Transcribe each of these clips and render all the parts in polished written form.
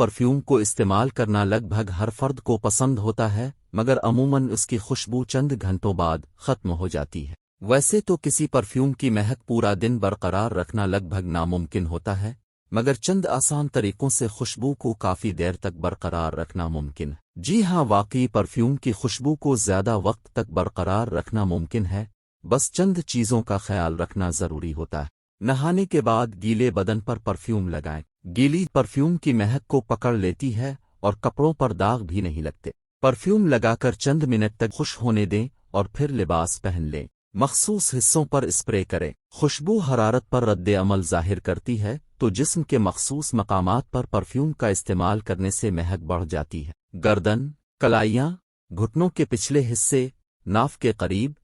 Perfume को इस्तेमाल करना लगभग हर फर्द को पसंद होता है, मगर अमूमन उसकी खुशबू चंद घंटों बाद ख़त्म हो जाती है। वैसे तो किसी परफ्यूम की महक पूरा दिन बरकरार रखना लगभग नामुमकिन होता है, मगर चंद आसान तरीकों से खुशबू को काफ़ी देर तक बरकरार रखना मुमकिन है। जी हाँ, वाकई परफ्यूम की खुशबू को ज़्यादा वक्त तक बरकरार रखना मुमकिन है, बस चंद चीज़ों का ख्याल रखना ज़रूरी होता है। नहाने के बाद गीले बदन पर परफ्यूम लगाएं। गीली परफ्यूम की महक को पकड़ लेती है और कपड़ों पर दाग भी नहीं लगते। परफ्यूम लगाकर चंद मिनट तक खुश होने दें और फिर लिबास पहन लें। मखसूस हिस्सों पर स्प्रे करें। खुशबू हरारत पर रद्द अमल जाहिर करती है, तो जिस्म के मखसूस मकामात पर परफ्यूम का इस्तेमाल करने से महक बढ़ जाती है। गर्दन, कलाइयाँ, घुटनों के पिछले हिस्से, नाफ के करीब,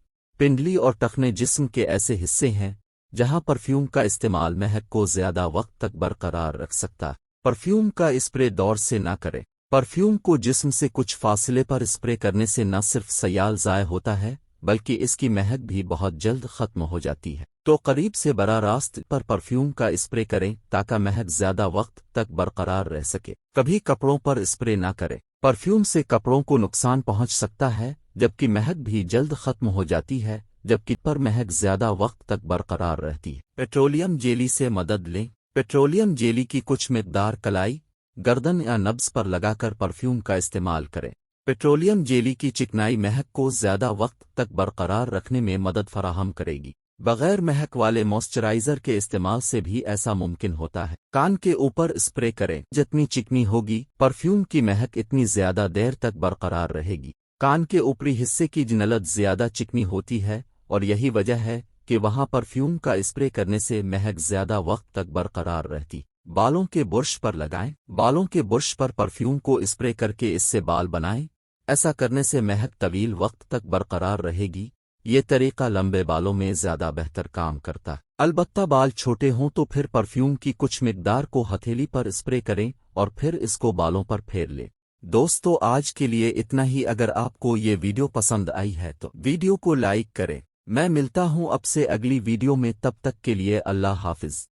पिंडली और टखने जिस्म के ऐसे हिस्से हैं जहां परफ्यूम का इस्तेमाल महक को ज़्यादा वक्त तक बरकरार रख सकता है। परफ्यूम का स्प्रे दौर से ना करें। परफ्यूम को जिस्म से कुछ फासले पर स्प्रे करने से न सिर्फ सयाल ज़ाय होता है, बल्कि इसकी महक भी बहुत जल्द ख़त्म हो जाती है। तो करीब से बराह रास्त पर परफ्यूम का स्प्रे करें ताकि महक ज़्यादा वक्त तक बरकरार रह सके। कभी कपड़ों पर स्प्रे ना करें। परफ्यूम से कपड़ों को नुकसान पहुंच सकता है, जबकि महक भी जल्द ख़त्म हो जाती है, जबकि पर महक ज़्यादा वक्त तक बरकरार रहती है। पेट्रोलियम जेली से मदद लें। पेट्रोलियम जेली की कुछ मिकदार कलाई, गर्दन या नब्ज़ पर लगाकर परफ्यूम का इस्तेमाल करें। पेट्रोलियम जेली की चिकनाई महक को ज़्यादा वक्त तक बरकरार रखने में मदद फराहम करेगी। बगैर महक वाले मॉइस्चराइज़र के इस्तेमाल से भी ऐसा मुमकिन होता है। कान के ऊपर स्प्रे करें। जितनी चिकनी होगी परफ्यूम की महक इतनी ज़्यादा देर तक बरकरार रहेगी। कान के ऊपरी हिस्से की जिनलत ज़्यादा चिकनी होती है और यही वजह है कि वहां परफ्यूम का स्प्रे करने से महक ज़्यादा वक्त तक बरकरार रहती। बालों के बुर्श पर लगाएं। बालों के बुर्श पर परफ्यूम को स्प्रे करके इससे बाल बनाएं। ऐसा करने से महक तवील वक्त तक बरकरार रहेगी। ये तरीका लंबे बालों में ज़्यादा बेहतर काम करता है। अलबत्ता बाल छोटे हों तो फिर परफ्यूम की कुछ मिकदार को हथेली पर स्प्रे करें और फिर इसको बालों पर फेर लें। दोस्तों, आज के लिए इतना ही। अगर आपको ये वीडियो पसंद आई है तो वीडियो को लाइक करें। मैं मिलता हूँ आपसे अगली वीडियो में, तब तक के लिए अल्लाह हाफिज।